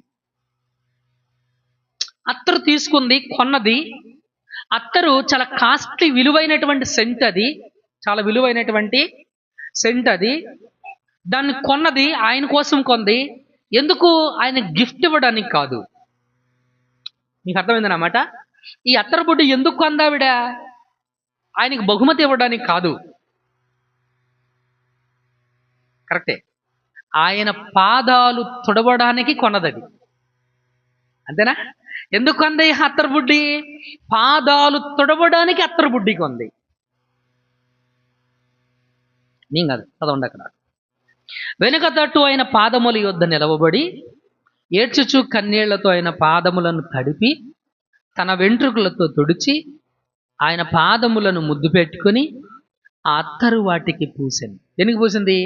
అత్తరు తీసుకుంది, కొన్నది. అత్తరు చాలా కాస్ట్లీ, విలువైనటువంటి సెంట్ అది. చాలా విలువైనటువంటి సెంట్ అది. దాన్ని కొన్నది, ఆయన కోసం కొంది. ఎందుకు? ఆయన గిఫ్ట్ ఇవ్వడానికి కాదు. మీకు అర్థమైందన్నమాట. ఈ అత్తరు బుడ్డి ఎందుకు కొందావిడ? ఆయనకి బహుమతి ఇవ్వడానికి కాదు. కరెక్టే. ఆయన పాదాలు తుడవడానికి కొన్నదది. అంతేనా? ఎందుకు కొంది అత్తరు బుడ్డి? పాదాలు తుడవడానికి అత్తరు బుడ్డి కొంది. నేను కాదు, చదవండి అక్కడ. వెనుక తట్టు ఆయన పాదముల యొద్ద నిలవబడి ఏడ్చుచు కన్నీళ్లతో ఆయన పాదములను తడిపి తన వెంట్రుకలతో తుడిచి ఆయన పాదములను ముద్దు పెట్టుకుని ఆ అత్తరు వాటికి పూసింది. దేనికి పూసింది?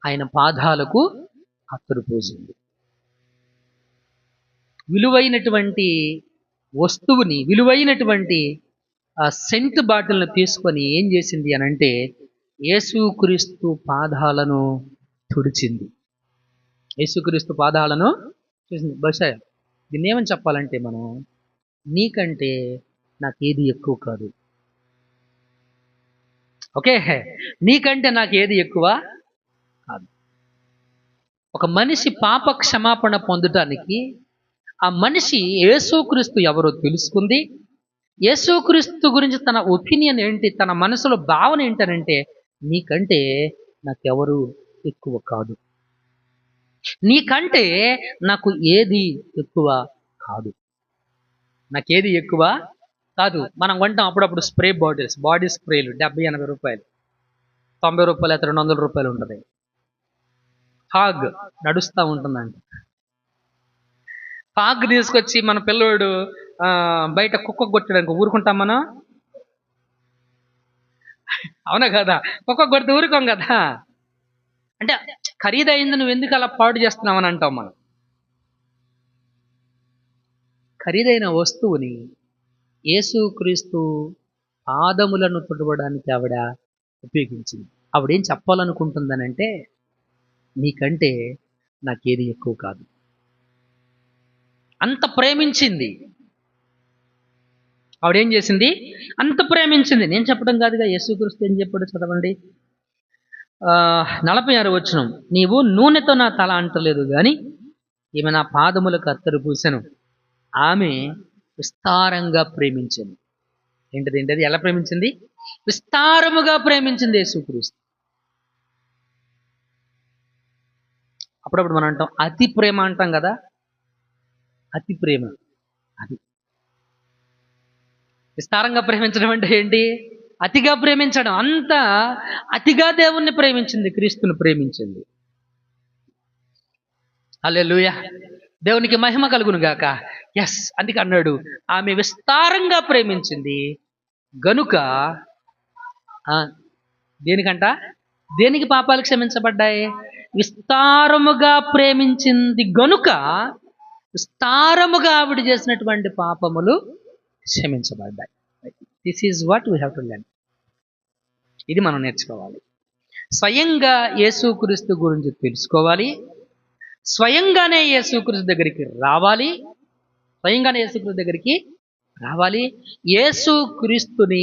ఆయన పాదాలకు అత్తరు పూసింది. విలువైనటువంటి వస్తువుని, విలువైనటువంటి ఆ సెంట్ బాటిల్ని తీసుకొని ఏం చేసింది అనంటే యేసుక్రీస్తు పాదాలను తుడిచింది. యేసుక్రీస్తు పాదాలను చూసింది. బహుశా దీన్ని ఏమని చెప్పాలంటే, మనం నీకంటే నాకేది ఎక్కువ కాదు. ఓకే, నీకంటే నాకేది ఎక్కువ కాదు. ఒక మనిషి పాప క్షమాపణ పొందటానికి ఆ మనిషి యేసుక్రీస్తు ఎవరో తెలుసుకుంది. యేసుక్రీస్తు గురించి తన ఒపీనియన్ ఏంటి, తన మనసులో భావన ఏంటనంటే, నీకంటే నాకెవరు ఎక్కువ కాదు, నీకంటే నాకు ఏది ఎక్కువ కాదు, నాకేది ఎక్కువ కాదు. మనం కొంటాం అప్పుడప్పుడు స్ప్రే బాటిల్స్, బాడీ స్ప్రేలు 70-80 రూపాయలు, 90 రూపాయలు, 200 రూపాయలు ఉంటుంది. ఫాగ్ నడుస్తూ ఉంటుందండి. ఫాగ్ తీసుకొచ్చి మన పిల్లోడు బయట కుక్క కొట్టడానికి ఊరుకుంటాం మనం? అవునా కదా? కుక్క కొడితే ఊరుకోం కదా. అంటే ఖరీదైంది, నువ్వు ఎందుకు అలా పాడు చేస్తున్నావని అంటాం మనం. ఖరీదైన వస్తువుని యేసుక్రీస్తు పాదములను తుడవడానికి ఆవిడ ఉపయోగించింది. ఆవిడేం చెప్పాలనుకుంటుందనంటే, నీకంటే నాకేది ఎక్కువ కాదు. అంత ప్రేమించింది ఆవిడేం చేసింది? అంత ప్రేమించింది. నేను చెప్పడం కాదుగా, యేసుక్రీస్తు ఏం చెప్పాడు చదవండి. 46 వచనం. నీవు నూనెతో నా తల అంటలేదు గాని ఈమె నా పాదములకు అత్తరు పూసెను. ఆమె విస్తారంగా ప్రేమించింది. ఏంటది? ఎలా ప్రేమించింది? విస్తారముగా ప్రేమించింది యేసుక్రీస్తు. అప్పుడప్పుడు మనం అంటాం అతి ప్రేమ అంటాం కదా. అతి ప్రేమ అది. విస్తారంగా ప్రేమించడం అంటే ఏంటి? అతిగా ప్రేమించడం. అంత అతిగా దేవుణ్ణి ప్రేమించింది, క్రీస్తుని ప్రేమించింది. హల్లెలూయా, దేవునికి మహిమ కలుగును గాక. ఎస్, అందుకే అన్నాడు ఆమె విస్తారంగా ప్రేమించింది గనుక. దేనికంట? దేనికి పాపాలు క్షమించబడ్డాయి? విస్తారముగా ప్రేమించింది గనుక విస్తారముగా ఆవిడ చేసినటువంటి పాపములు క్షమించబడ్డాయి. This is what we have to learn. ఇది మనం నేర్చుకోవాలి. స్వయంగా యేసుక్రీస్తు గురించి తెలుసుకోవాలి. స్వయంగానే యేసుక్రీస్తు దగ్గరికి రావాలి. యేసుక్రీస్తుని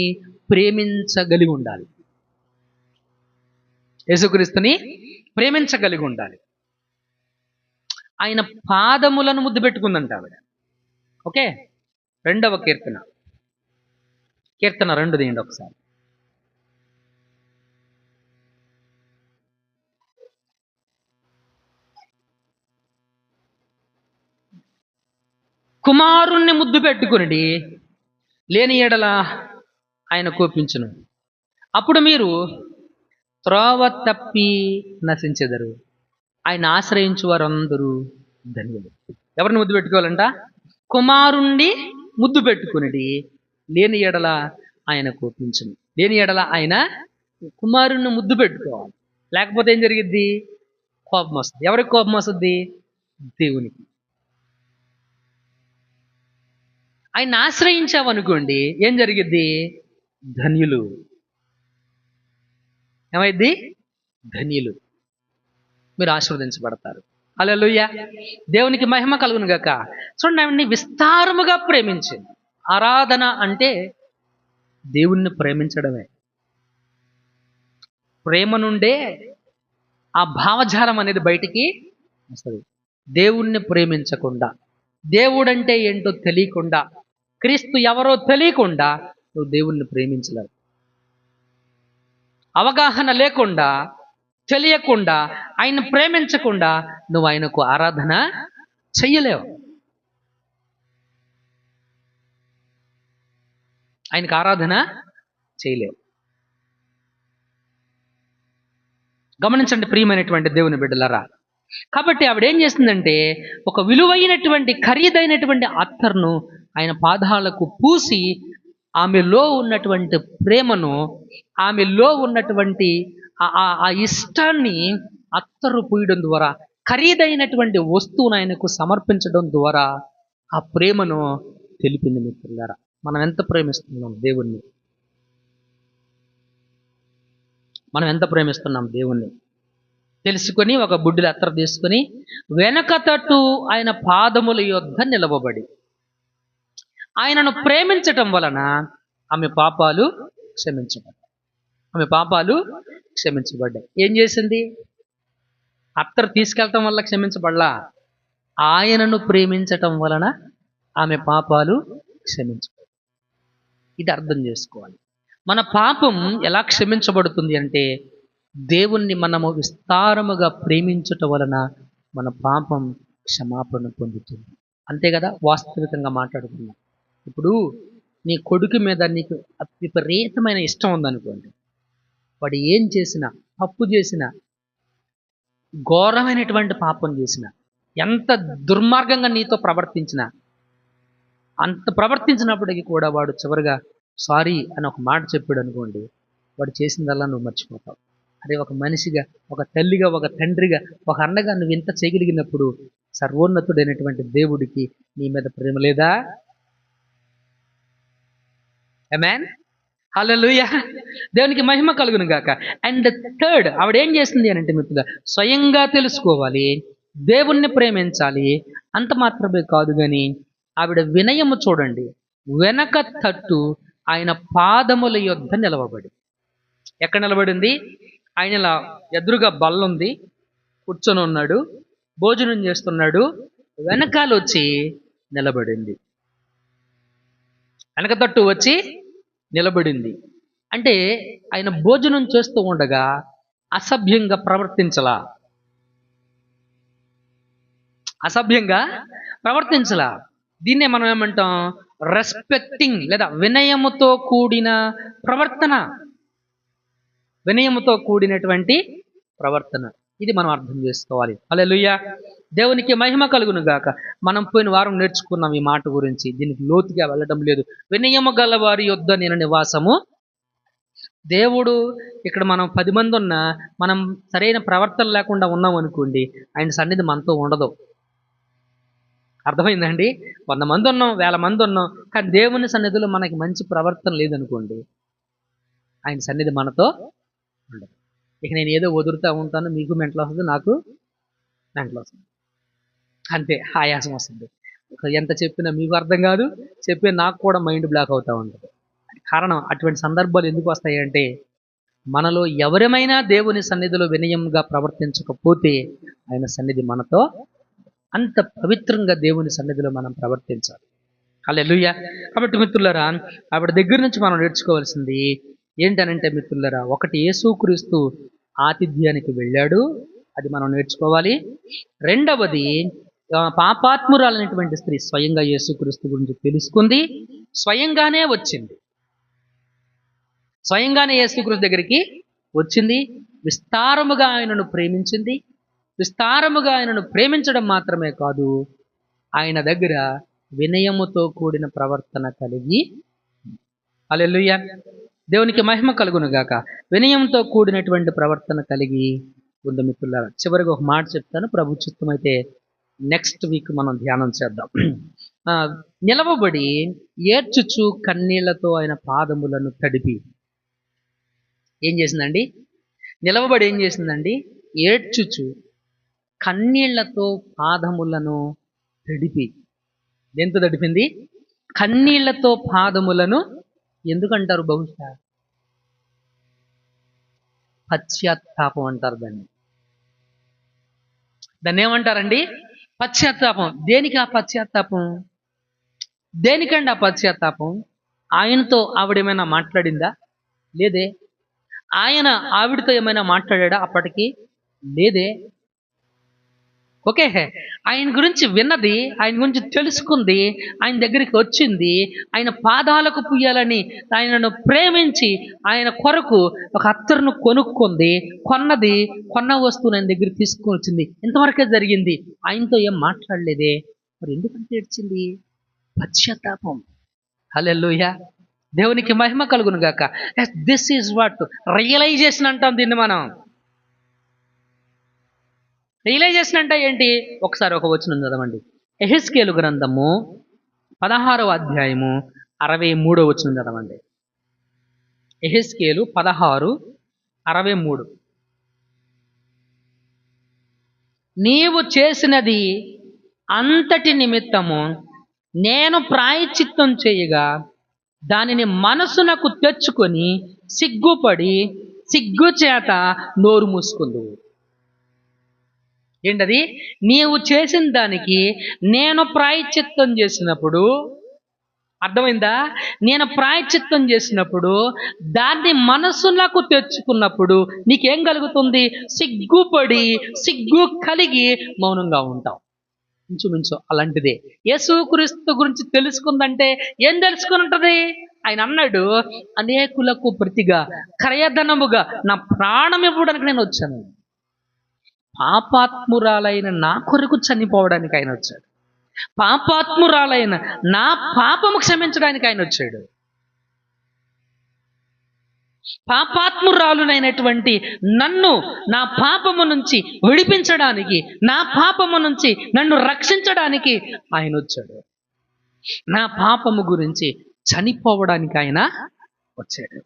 ప్రేమించగలిగి ఉండాలి. ఆయన పాదములను ముద్దు పెట్టుకుందంట ఆవిడ. ఓకే, 2వ కీర్తన 2 తీయండి ఒకసారి. కుమారుణ్ణి ముద్దు పెట్టుకుని లేని ఎడల ఆయన కోపించును. అప్పుడు మీరు త్రోవ తప్పి నశించెదరు. ఆయన ఆశ్రయించు వారందరూ ధన్యులు. ఎవరిని ముద్దు పెట్టుకోవాలంట? కుమారుణ్ణి ముద్దు పెట్టుకుని లేని ఎడల ఆయన కోపించును. లేని ఎడల ఆయన కుమారుణ్ణి ముద్దు పెట్టుకోవాలి. లేకపోతే ఏం జరిగిద్ది? కోపం వస్తుంది. ఎవరికి కోపం వస్తుంది? దేవునికి. ఆయన ఆశ్రయించావనుకోండి, ఏం జరిగిద్ది? ధన్యులు. ఏమైద్ది? ధన్యులు. మీరు ఆశీర్వదించబడతారు. హల్లెలూయా. దేవునికి మహిమ కలుగును గాక. చూడండి, ఆవిడ్ని విస్తారముగా ప్రేమించింది. ఆరాధన అంటే దేవుణ్ణి ప్రేమించడమే. ప్రేమ నుండే ఆ భావజాలం అనేది బయటికి వస్తుంది. దేవుణ్ణి ప్రేమించకుండా, దేవుడంటే ఏంటో తెలియకుండా, క్రీస్తు ఎవరో తెలియకుండా నువ్వు దేవుణ్ణి ప్రేమించలేవు. అవగాహన లేకుండా, తెలియకుండా, ఆయన ప్రేమించకుండా నువ్వు ఆయనకు ఆరాధన చెయ్యలేవు. ఆయనకు ఆరాధన చేయలేవు. గమనించండి ప్రియమైనటువంటి దేవుని బిడ్డలారా. కాబట్టి ఆవిడ ఏం చేస్తుందంటే, ఒక విలువైనటువంటి ఖరీదైనటువంటి అత్తర్ను ఆయన పాదాలకు పూసి ఆమెలో ఉన్నటువంటి ప్రేమను, ఆమెలో ఉన్నటువంటి ఆ ఇష్టాన్ని అత్తరు పూయడం ద్వారా, ఖరీదైనటువంటి వస్తువును ఆయనకు సమర్పించడం ద్వారా ఆ ప్రేమను తెలిపింది. మిత్రులారా, మనం ఎంత ప్రేమిస్తున్నాం దేవుణ్ణి? మనం ఎంత ప్రేమిస్తున్నాం దేవుణ్ణి తెలుసుకొని, ఒక బుడ్డిల అత్తరు తీసుకొని వెనక తట్టు ఆయన పాదముల యొద్ద నిలవబడి ఆయనను ప్రేమించటం వలన ఆమె పాపాలు క్షమించబడ్డాయి. ఆమె పాపాలు క్షమించబడ్డాయి. ఏం చేసింది? అత్తరు తీసుకెళ్ళటం వల్ల క్షమించబడలా, ఆయనను ప్రేమించటం వలన ఆమె పాపాలు క్షమించబడ్డాయి. ఇది అర్థం చేసుకోవాలి. మన పాపం ఎలా క్షమించబడుతుంది అంటే, దేవుణ్ణి మనము విస్తారముగా ప్రేమించుట వలన మన పాపం క్షమాపణ పొందుతుంది. అంతే కదా, వాస్తవికంగా మాట్లాడుతున్నాం. ఇప్పుడు నీ కొడుకు మీద నీకు విపరీతమైన ఇష్టం ఉందనుకోండి, వాడు ఏం చేసినా, తప్పు చేసినా, ఘోరమైనటువంటి పాపం చేసినా, ఎంత దుర్మార్గంగా నీతో ప్రవర్తించినా, అంత ప్రవర్తించినప్పటికీ కూడా వాడు చివరిగా సారీ అని ఒక మాట చెప్పాడు అనుకోండి, వాడు చేసిందల్లా నువ్వు మర్చిపోతావు. అదే ఒక మనిషిగా, ఒక తల్లిగా, ఒక తండ్రిగా, ఒక అన్నగా నువ్వు ఇంత చేయగలిగినప్పుడు సర్వోన్నతుడైనటువంటి దేవుడికి నీ మీద ప్రేమ లేదా? ఆమేన్, హల్లెలూయా. దేవునికి మహిమ కలుగును గాక. అండ్ థర్డ్, ఆవిడ ఏం చేస్తుంది అని అంటే మిత్రుగా, స్వయంగా తెలుసుకోవాలి, దేవుణ్ణి ప్రేమించాలి. అంత మాత్రమే కాదు కానీ ఆవిడ వినయము చూడండి. వెనక తట్టు ఆయన పాదముల యొద్ద నిలవబడి. ఎక్కడ నిలబడింది? ఆయన ఎదురుగా బల్లుంది, కూర్చొని ఉన్నాడు, భోజనం చేస్తున్నాడు, వెనకాల వచ్చి నిలబడింది. వెనక తట్టు వచ్చి నిలబడింది అంటే ఆయన భోజనం చేస్తూ ఉండగా అసభ్యంగా ప్రవర్తించలా, అసభ్యంగా ప్రవర్తించలా. దీన్నే మనం ఏమంటాం? రెస్పెక్టింగ్ లేదా వినయముతో కూడిన ప్రవర్తన, వినయముతో కూడినటువంటి ప్రవర్తన. ఇది మనం అర్థం చేసుకోవాలి. హల్లెలూయా. దేవునికి మహిమ కలుగును గాక. మనం పోయిన వారం నేర్చుకున్నాం ఈ మాట గురించి, దీనికి లోతుగా వెళ్ళడం లేదు. వినయము గల వారి యొద్ద నేను నివాసము. దేవుడు ఇక్కడ మనం 10 మంది ఉన్నా, మనం సరైన ప్రవర్తన లేకుండా ఉన్నాం అనుకోండి, ఆయన సన్నిధి మనతో ఉండదు. అర్థమైందండి? 100 మంది ఉన్నాం, 1000 మంది ఉన్నాం, కానీ దేవుని సన్నిధిలో మనకి మంచి ప్రవర్తన లేదనుకోండి, ఆయన సన్నిధి మనతో ఉండదు. ఇక నేను ఏదో వదులుతూ ఉంటాను, మీకు మెంటలు వస్తుంది, నాకు మెంటలు వస్తుంది, అంతే, ఆయాసం వస్తుంది. ఎంత చెప్పినా మీకు అర్థం కాదు, చెప్పే నాకు కూడా మైండ్ బ్లాక్ అవుతూ ఉంటుంది. కారణం, అటువంటి సందర్భాలు ఎందుకు వస్తాయంటే, మనలో ఎవరేమైనా దేవుని సన్నిధిలో వినయంగా ప్రవర్తించకపోతే ఆయన సన్నిధి మనతో, అంత పవిత్రంగా దేవుని సన్నిధిలో మనం ప్రవర్తించాలి. హల్లెలూయా. కాబట్టి మిత్రులారా, ఆవిడ దగ్గర నుంచి మనం నేర్చుకోవాల్సింది ఏంటనంటే మిత్రులారా, ఒకటి, యేసుక్రీస్తు ఆతిథ్యానికి వెళ్ళాడు, అది మనం నేర్చుకోవాలి. రెండవది, పాపాత్మురాలైనటువంటి స్త్రీ స్వయంగా యేసుక్రీస్తు గురించి తెలుసుకుంది, స్వయంగానే వచ్చింది, స్వయంగానే యేసుక్రీస్తు దగ్గరికి వచ్చింది, విస్తారముగా ఆయనను ప్రేమించింది. విస్తారముగా ఆయనను ప్రేమించడం మాత్రమే కాదు, ఆయన దగ్గర వినయముతో కూడిన ప్రవర్తన కలిగి. హల్లెలూయా. దేవునికి మహిమ కలుగును గాక. వినయంతో కూడినటువంటి ప్రవర్తన కలిగి ఉంది మిత్రులారా. చివరిగా ఒక మాట చెప్తాను, ప్రభు చిత్తమైతే నెక్స్ట్ వీక్ మనం ధ్యానం చేద్దాం. నిలవబడి ఏడ్చుచు కన్నీళ్లతో ఆయన పాదములను తడిపి. ఏం చేసిందండి? నిలవబడి ఏం చేసిందండి? ఏడ్చుచు కన్నీళ్లతో పాదములను తడిపి. దేంతో తడిపింది? కన్నీళ్లతో పాదములను. ఎందుకంటారు? బహుశా పశ్చాత్తాపం అంటారు దాన్ని. దాన్ని ఏమంటారండి? పశ్చాత్తాపం. దేనికి ఆ పశ్చాత్తాపం? దేనికండి ఆ పశ్చాత్తాపం? ఆయనతో ఆవిడేమైనా మాట్లాడిందా? లేదే. ఆయన ఆవిడతో ఏమైనా మాట్లాడా అప్పటికి? లేదే. ఓకే, ఆయన గురించి విన్నది, ఆయన గురించి తెలుసుకుంది, ఆయన దగ్గరికి వచ్చింది, ఆయన పాదాలకు పుయ్యాలని ఆయనను ప్రేమించి ఆయన కొరకు ఒక అత్తరును కొనుక్కుంది, కొన్న వస్తువుని ఆయన దగ్గర తీసుకొని వచ్చింది. ఇంతవరకే జరిగింది. ఆయనతో ఏం మాట్లాడలేదే. మరి ఎందుకంటే ఏడ్చింది? పశ్చాత్తాపం. హల్లెలూయా. దేవునికి మహిమ కలుగును గాక. దిస్ ఈజ్ వాట్ రియలైజేషన్ అంటాం దీన్ని మనం. రియలైజేషన్ అంటే ఏంటి? ఒకసారి ఒక వచనం చదవండి. యెహెజ్కేలు గ్రంథము 16వ అధ్యాయము 63వ వచనం చదవండి. యెహెజ్కేలు 16:63. నీవు చేసినది అంతటి నిమిత్తము నేను ప్రాయశ్చిత్తం చేయగా దానిని మనసునకు తెచ్చుకొని సిగ్గుపడి సిగ్గుచేత నోరు మూసుకుందువు. ఏంటది? నీవు చేసిన దానికి నేను ప్రాయశ్చిత్తం చేసినప్పుడు, అర్థమైందా? నేను ప్రాయశ్చిత్తం చేసినప్పుడు దాన్ని మనసులకు తెచ్చుకున్నప్పుడు నీకేం కలుగుతుంది? సిగ్గుపడి సిగ్గు కలిగి మౌనంగా ఉంటావు. ఇంచుమించు అలాంటిదే యేసుక్రీస్తు గురించి తెలుసుకుందంటే ఏం తెలుసుకుని ఉంటుంది? ఆయన అన్నాడు, అనేకులకు ప్రతిగా క్రయధనముగా నా ప్రాణం ఇవ్వడానికి నేను వచ్చాను. పాపాత్మురాలైన నా కొరకు చనిపోవడానికి ఆయన వచ్చాడు. పాపాత్మురాలైన నా పాపము క్షమించడానికి ఆయన వచ్చాడు. పాపాత్మురాలునైనటువంటి నన్ను నా పాపము నుంచి విడిపించడానికి, నా పాపము నుంచి నన్ను రక్షించడానికి ఆయన వచ్చాడు. నా పాపము గురించి చనిపోవడానికి ఆయన వచ్చాడు.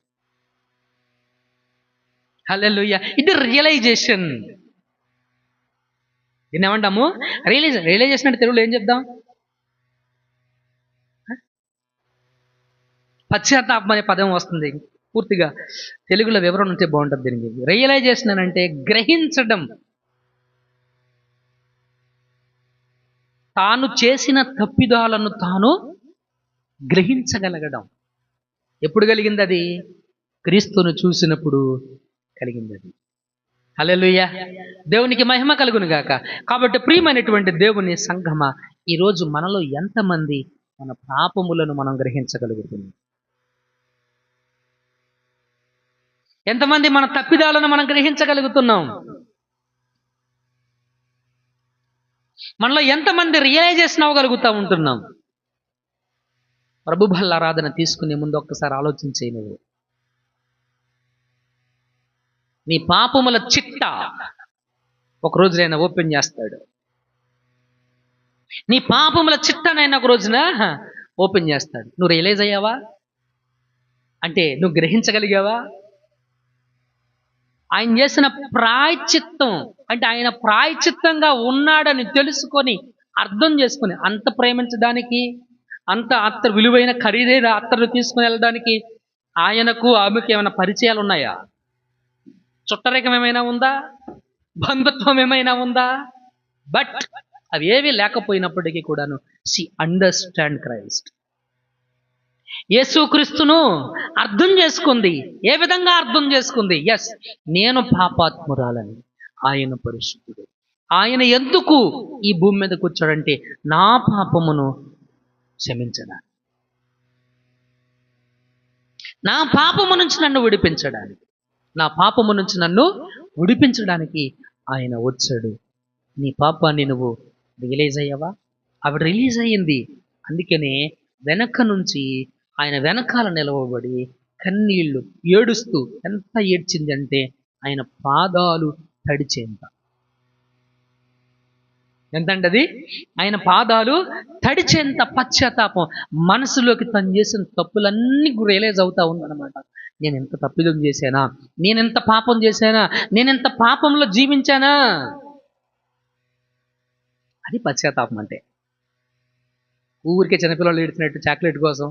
హల్లెలూయా. ఇది రియలైజేషన్. దీన్ని ఏమంటాము? రియలైజేషన్ అంటే తెలుగులో ఏం చెప్దాం? పశ్చాత్తాపం అనే పదం వస్తుంది. పూర్తిగా తెలుగులో వివరణ ఉంటే బాగుంటుంది దీనికి. రియలైజేషన్ అంటే గ్రహించడం, తాను చేసిన తప్పిదాలను తాను గ్రహించగలగడం. ఎప్పుడు కలిగింది అది? క్రీస్తును చూసినప్పుడు కలిగింది అది. హల్లెలూయా. దేవునికి మహిమ కలుగును గాక. కాబట్టి ప్రియమైనటువంటి దేవుని సంఘమా, ఈరోజు మనలో ఎంతమంది మన పాపములను మనం గ్రహించగలుగుతున్నాం? ఎంతమంది మన తప్పిదాలను మనం గ్రహించగలుగుతున్నాం? మనలో ఎంతమంది రియలైజేషన్ అవ్వగలుగుతా ఉంటున్నాం? ప్రభు బల్ల ఆరాధన తీసుకునే ముందు ఒక్కసారి ఆలోచించే. నువ్వు నీ పాపముల చిట్టా ఒక రోజునైనా ఓపెన్ చేస్తాడు. నీ పాపముల చిట్టనైనా ఒక రోజున ఓపెన్ చేస్తాడు. నువ్వు రియలైజ్ అయ్యావా? అంటే నువ్వు గ్రహించగలిగావా? ఆయన చేసిన ప్రాయశ్చిత్తం అంటే ఆయన ప్రాయశ్చిత్తంగా ఉన్నాడని తెలుసుకొని అర్థం చేసుకొని అంత ప్రేమించడానికి, అంత అత్తరు విలువైన ఖరీదైన అత్తరు తీసుకుని వెళ్ళడానికి ఆయనకు ఆమెకు ఏమైనా పరిచయాలు ఉన్నాయా? చుట్టరికం ఏమైనా ఉందా? బంధుత్వం ఏమైనా ఉందా? బట్ అవి ఏవి లేకపోయినప్పటికీ కూడాను షీ అండర్స్టాండ్ క్రైస్ట్. యేసుక్రీస్తును అర్థం చేసుకుంది. ఏ విధంగా అర్థం చేసుకుంది? ఎస్, నేను పాపాత్మురాలని, ఆయన పరిశుద్ధుడు. ఆయన ఎందుకు ఈ భూమి మీదకి వచ్చాడంటే నా పాపమును క్షమించడానికి, నా పాపము నుంచి నన్ను విడిపించడానికి, నా పాపము నుంచి నన్ను విడిపించడానికి ఆయన వచ్చాడు. నీ పాపాన్ని నువ్వు రియలైజ్ అయ్యావా? ఆవిడ రిలీజ్ అయ్యింది. అందుకనే వెనక నుంచి ఆయన వెనకాల నిలవబడి కన్నీళ్లు ఏడుస్తూ, ఎంత ఏడ్చింది అంటే ఆయన పాదాలు తడిచేంత. ఎంతండి అది? ఆయన పాదాలు తడిచేంత పశ్చాత్తాపం. మనసులోకి తను చేసిన తప్పులన్నీ రియలైజ్ అవుతా ఉందన్నమాట. నేను ఎంత తప్పిదం చేశానా, నేనెంత పాపం చేశానా, నేనెంత పాపంలో జీవించానా. అది పశ్చాత్తాపం అంటే. ఊరికే చిన్నపిల్లలు ఏడ్చినట్టు చాక్లెట్ కోసం,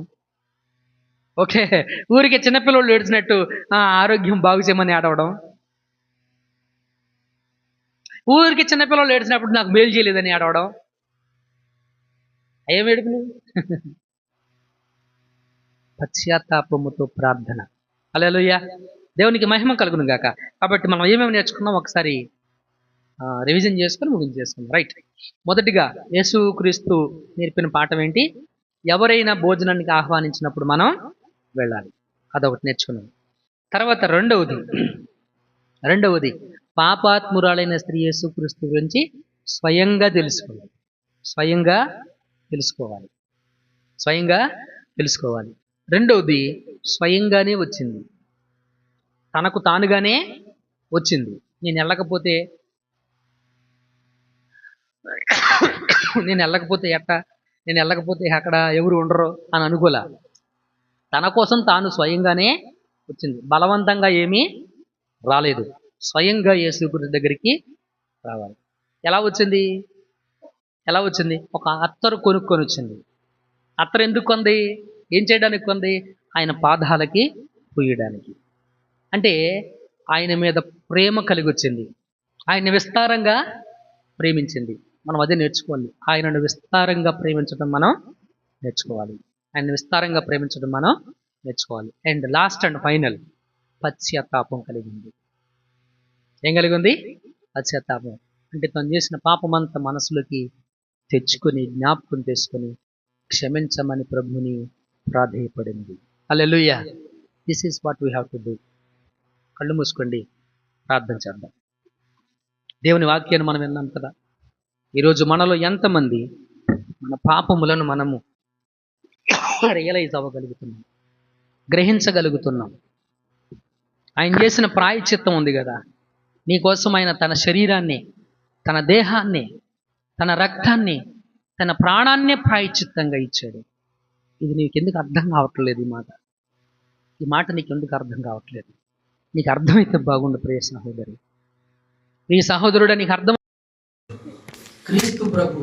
ఓకే, ఊరికే చిన్నపిల్లలు ఏడ్చినట్టు ఆరోగ్యం బాగు చేయమని ఆడవడం, ఊరికి చిన్నపిల్లలు ఏడ్చినప్పుడు నాకు మేలు చేయలేదని ఆడవడం, ఏం ఏడుపులు? పశ్చాత్తాపముతో ప్రార్థన. హల్లెలూయా, దేవునికి మహిమ కలుగును గాక. కాబట్టి మనం ఏమేమి నేర్చుకున్నాం ఒకసారి రివిజన్ చేసుకొని ముగించేసుకుందాం. రైట్. మొదటిగా యేసుక్రీస్తు నేర్పిన పాఠం ఏంటి? ఎవరైనా భోజనానికి ఆహ్వానించినప్పుడు మనం వెళ్ళాలి. అదొకటి నేర్చుకున్నాం. తర్వాత రెండవది పాపాత్మురాలైన స్త్రీ యేసుక్రీస్తు గురించి స్వయంగా తెలుసుకోవాలి. రెండవది స్వయంగానే వచ్చింది, తనకు తానుగానే వచ్చింది. నేను వెళ్ళకపోతే ఎట్టా, నేను వెళ్ళకపోతే అక్కడ ఎవరు ఉండరు అని అనుకోలే. తన కోసం తాను స్వయంగానే వచ్చింది. బలవంతంగా ఏమీ రాలేదు. స్వయంగా యేసుక్రీస్తు దగ్గరికి రావాలి. ఎలా వచ్చింది? ఒక అత్తరు కొనుక్కొని వచ్చింది. అత్తరు ఎందుకు కొంది? ఏం చేయడానికి కొంది? ఆయన పాదాలకి పూయడానికి. అంటే ఆయన మీద ప్రేమ కలిగి వచ్చింది. ఆయన విస్తారంగా ప్రేమించింది. మనం అదే నేర్చుకోవాలి. ఆయనను విస్తారంగా ప్రేమించడం మనం నేర్చుకోవాలి. అండ్ లాస్ట్ అండ్ ఫైనల్, పశ్చాత్తాపం కలిగింది. ఏం కలిగింది? పశ్చాత్తాపం. అంటే తను చేసిన పాపమంతా మనసులోకి తెచ్చుకొని, జ్ఞాపకం చేసుకొని క్షమించమని ప్రభుని ప్రాధేయపడింది. హల్లెలూయా. This is what we have to do. కళ్ళు మూసుకోండి, ప్రార్థన చేద్దాం. దేవుని వాక్యాన్ని మనం విన్నాం కదా. ఈరోజు మనలో ఎంతమంది మన పాపములను మనము రియలైజ్ అవ్వగలుగుతున్నాం, గ్రహించగలుగుతున్నాం? ఆయన చేసిన ప్రాయశ్చిత్తం ఉంది కదా. నీకోసం ఆయన తన శరీరాన్ని, తన దేహాన్ని, తన రక్తాన్ని, తన ప్రాణాన్నే ప్రాయశ్చిత్తంగా ఇచ్చాడు. ఇది నీకెందుకు అర్థం కావట్లేదు? ఈ మాట నీకెందుకు అర్థం కావట్లేదు? నీకు అర్థమైతే బాగుండు ప్రియ సహోదరి, ప్రియ సహోదరుడా. నీకు అర్థం, క్రీస్తు ప్రభు